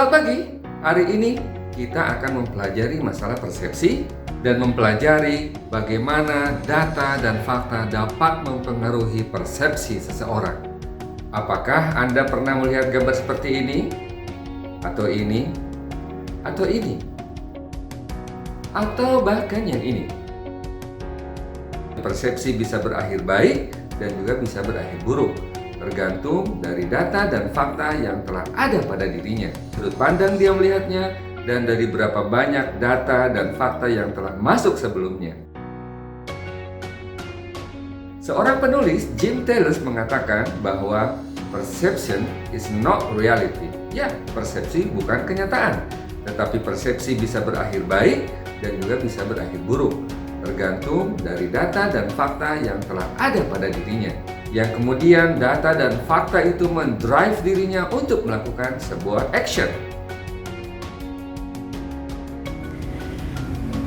Selamat pagi, hari ini kita akan mempelajari masalah persepsi dan mempelajari bagaimana data dan fakta dapat mempengaruhi persepsi seseorang. Apakah Anda pernah melihat gambar seperti ini? Atau ini? Atau ini? Atau bahkan yang ini? Persepsi bisa berakhir baik dan juga bisa berakhir buruk, tergantung dari data dan fakta yang telah ada pada dirinya, sudut pandang dia melihatnya, dan dari berapa banyak data dan fakta yang telah masuk sebelumnya. Seorang penulis, Jim Taylor, mengatakan bahwa perception is not reality. Ya, persepsi bukan kenyataan, tetapi persepsi bisa berakhir baik dan juga bisa berakhir buruk, tergantung dari data dan fakta yang telah ada pada dirinya, yang kemudian data dan fakta itu mendrive dirinya untuk melakukan sebuah action.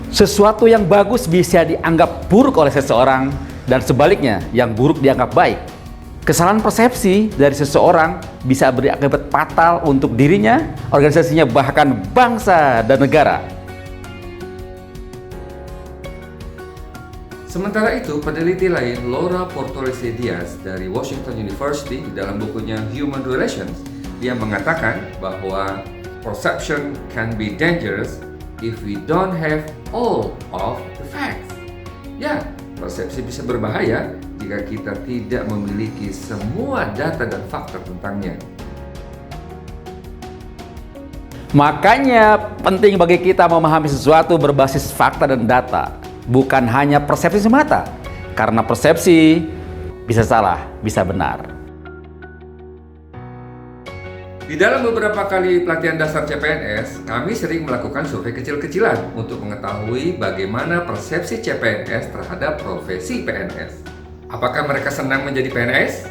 Sesuatu yang bagus bisa dianggap buruk oleh seseorang dan sebaliknya, yang buruk dianggap baik. Kesalahan persepsi dari seseorang bisa berakibat fatal untuk dirinya, organisasinya, bahkan bangsa dan negara. Sementara itu, peneliti lain, Laura Portolese Diaz dari Washington University, dalam bukunya Human Relations, dia mengatakan bahwa perception can be dangerous if we don't have all of the facts. Ya, persepsi bisa berbahaya jika kita tidak memiliki semua data dan fakta tentangnya. Makanya penting bagi kita memahami sesuatu berbasis fakta dan data, bukan hanya persepsi semata, karena persepsi bisa salah, bisa benar. Di dalam beberapa kali pelatihan dasar CPNS, kami sering melakukan survei kecil-kecilan untuk mengetahui bagaimana persepsi CPNS terhadap profesi PNS. Apakah mereka senang menjadi PNS?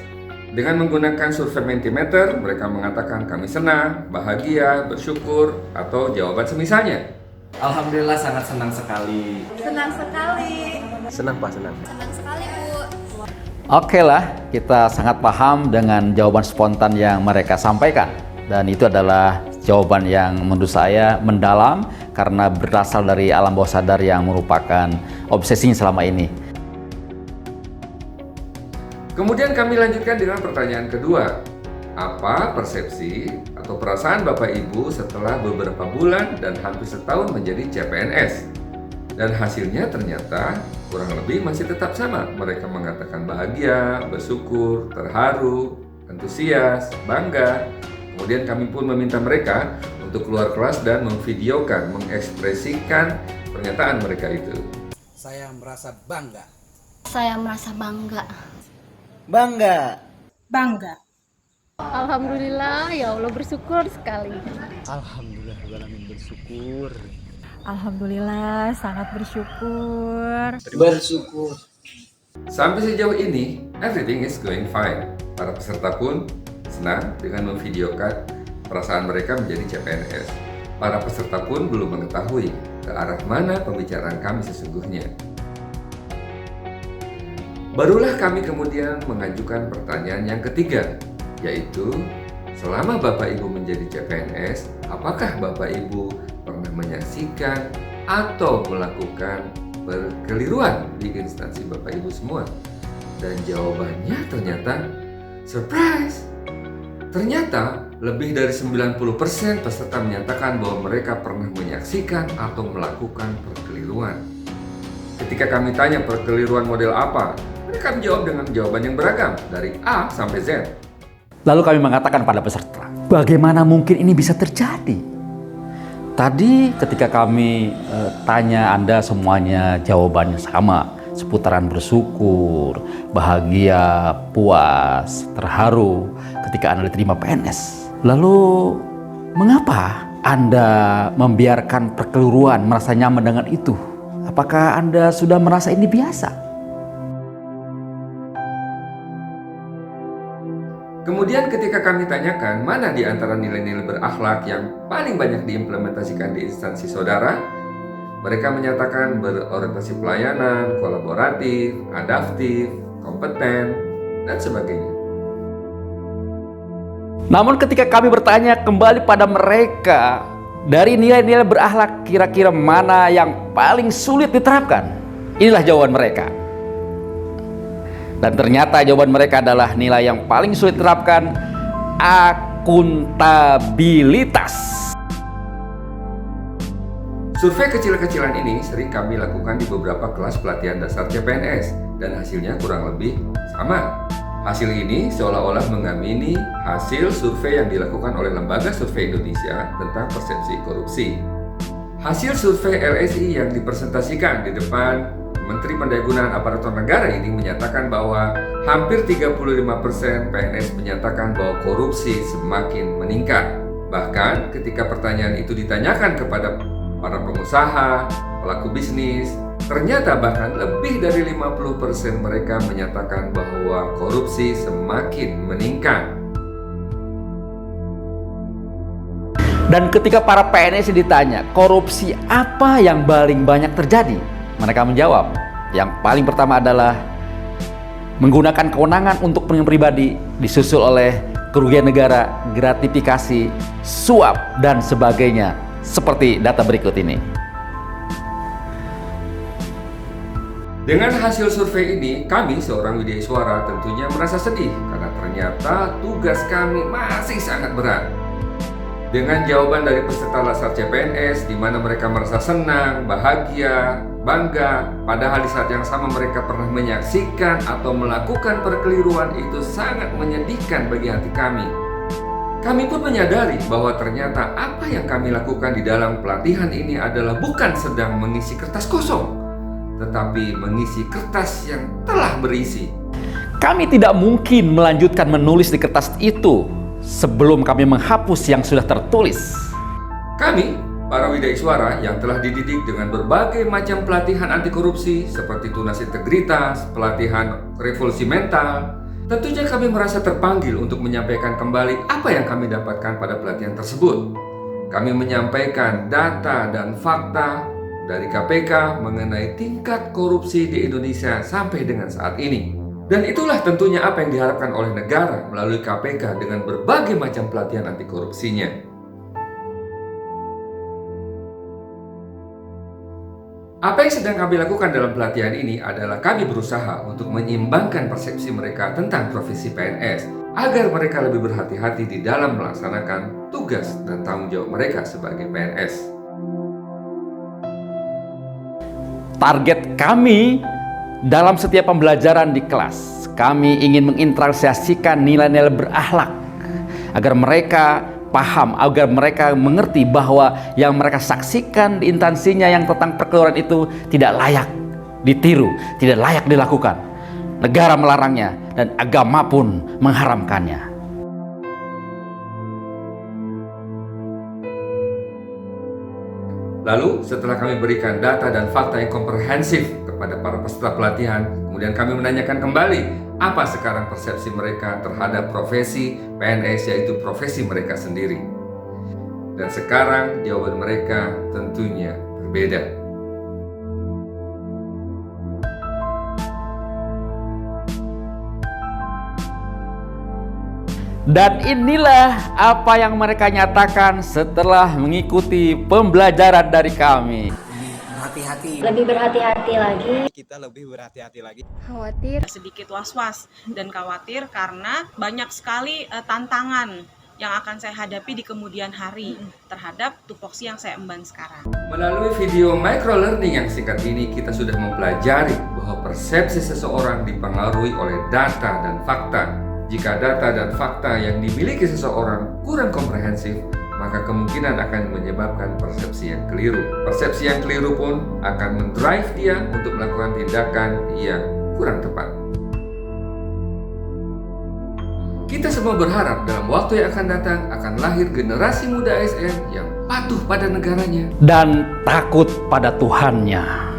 Dengan menggunakan survei Mentimeter, mereka mengatakan kami senang, bahagia, bersyukur, atau jawaban semisalnya. Alhamdulillah sangat senang sekali. Senang sekali. Senang Pak, senang. Senang sekali, Bu. Oke lah, kita sangat paham dengan jawaban spontan yang mereka sampaikan. Dan itu adalah jawaban yang menurut saya mendalam karena berasal dari alam bawah sadar yang merupakan obsesinya selama ini. Kemudian kami lanjutkan dengan pertanyaan kedua. Apa persepsi atau perasaan Bapak Ibu setelah beberapa bulan dan hampir setahun menjadi CPNS? Dan hasilnya ternyata kurang lebih masih tetap sama. Mereka mengatakan bahagia, bersyukur, terharu, antusias, bangga. Kemudian kami pun meminta mereka untuk keluar kelas dan memvideokan, mengekspresikan pernyataan mereka itu. Saya merasa bangga. Saya merasa bangga. Bangga. Bangga. Alhamdulillah, ya Allah, bersyukur sekali. Alhamdulillah, bersyukur. Alhamdulillah, sangat bersyukur. Bersyukur. Sampai sejauh ini, everything is going fine. Para peserta pun senang dengan memvideokan perasaan mereka menjadi CPNS. Para peserta pun belum mengetahui ke arah mana pembicaraan kami sesungguhnya. Barulah kami kemudian mengajukan pertanyaan yang ketiga, yaitu selama Bapak Ibu menjadi CPNS, apakah Bapak Ibu pernah menyaksikan atau melakukan perkeliruan di instansi Bapak Ibu semua? Dan jawabannya ternyata surprise! Ternyata lebih dari 90% peserta menyatakan bahwa mereka pernah menyaksikan atau melakukan perkeliruan. Ketika kami tanya perkeliruan model apa, mereka menjawab dengan jawaban yang beragam dari A sampai Z. Lalu kami mengatakan pada peserta, bagaimana mungkin ini bisa terjadi? Tadi ketika kami tanya Anda semuanya jawabannya sama, seputaran bersyukur, bahagia, puas, terharu ketika Anda diterima PNS. Lalu mengapa Anda membiarkan perkeliruan, merasa nyaman dengan itu? Apakah Anda sudah merasa ini biasa? Kemudian ketika kami tanyakan mana di antara nilai-nilai berakhlak yang paling banyak diimplementasikan di instansi saudara, mereka menyatakan berorientasi pelayanan, kolaboratif, adaptif, kompeten, dan sebagainya. Namun ketika kami bertanya kembali pada mereka, dari nilai-nilai berakhlak kira-kira mana yang paling sulit diterapkan? Inilah jawaban mereka. Dan ternyata jawaban mereka adalah nilai yang paling sulit diterapkan, akuntabilitas. Survei kecil-kecilan ini sering kami lakukan di beberapa kelas pelatihan dasar CPNS dan hasilnya kurang lebih sama. Hasil ini seolah-olah mengamini hasil survei yang dilakukan oleh Lembaga Survei Indonesia tentang persepsi korupsi. Hasil survei LSI yang dipresentasikan di depan Menteri Pendayagunaan Aparatur Negara ini menyatakan bahwa hampir 35% PNS menyatakan bahwa korupsi semakin meningkat. Bahkan ketika pertanyaan itu ditanyakan kepada para pengusaha, pelaku bisnis, ternyata bahkan lebih dari 50% mereka menyatakan bahwa korupsi semakin meningkat. Dan ketika para PNS ditanya, korupsi apa yang paling banyak terjadi? Mereka menjawab, yang paling pertama adalah menggunakan kewenangan untuk kepentingan pribadi, disusul oleh kerugian negara, gratifikasi, suap, dan sebagainya. Seperti data berikut ini. Dengan hasil survei ini, kami seorang Widya Iswara tentunya merasa sedih karena ternyata tugas kami masih sangat berat. Dengan jawaban dari peserta latsar CPNS di mana mereka merasa senang, bahagia, bangga, padahal di saat yang sama mereka pernah menyaksikan atau melakukan perkeliruan, itu sangat menyedihkan bagi hati kami. Kami pun menyadari bahwa ternyata apa yang kami lakukan di dalam pelatihan ini adalah bukan sedang mengisi kertas kosong, tetapi mengisi kertas yang telah berisi. Kami tidak mungkin melanjutkan menulis di kertas itu sebelum kami menghapus yang sudah tertulis. Kami, para Widya Iswara yang telah dididik dengan berbagai macam pelatihan anti korupsi seperti tunas integritas, pelatihan revolusi mental, tentunya kami merasa terpanggil untuk menyampaikan kembali apa yang kami dapatkan pada pelatihan tersebut. Kami menyampaikan data dan fakta dari KPK mengenai tingkat korupsi di Indonesia sampai dengan saat ini. Dan itulah tentunya apa yang diharapkan oleh negara melalui KPK dengan berbagai macam pelatihan anti korupsinya. Apa yang sedang kami lakukan dalam pelatihan ini adalah kami berusaha untuk menyeimbangkan persepsi mereka tentang profesi PNS agar mereka lebih berhati-hati di dalam melaksanakan tugas dan tanggung jawab mereka sebagai PNS. Target kami dalam setiap pembelajaran di kelas, kami ingin menginteraksikan nilai-nilai berakhlak agar mereka paham, agar mereka mengerti bahwa yang mereka saksikan di instansinya yang tentang perkeliruan itu tidak layak ditiru, tidak layak dilakukan. Negara melarangnya dan agama pun mengharamkannya. Lalu setelah kami berikan data dan fakta yang komprehensif kepada para peserta pelatihan, kemudian kami menanyakan kembali apa sekarang persepsi mereka terhadap profesi PNS, yaitu profesi mereka sendiri. Dan sekarang jawaban mereka tentunya berbeda. Dan inilah apa yang mereka nyatakan setelah mengikuti pembelajaran dari kami. Hati-hati. Lebih berhati-hati lagi. Kita lebih berhati-hati lagi. Khawatir. Sedikit was-was dan khawatir karena banyak sekali tantangan yang akan saya hadapi di kemudian hari terhadap tupoksi yang saya emban sekarang. Melalui video micro learning yang singkat ini, kita sudah mempelajari bahwa persepsi seseorang dipengaruhi oleh data dan fakta. Jika data dan fakta yang dimiliki seseorang kurang komprehensif, maka kemungkinan akan menyebabkan persepsi yang keliru. Persepsi yang keliru pun akan mendrive dia untuk melakukan tindakan yang kurang tepat. Kita semua berharap dalam waktu yang akan datang akan lahir generasi muda ASN yang patuh pada negaranya Dan takut pada Tuhannya.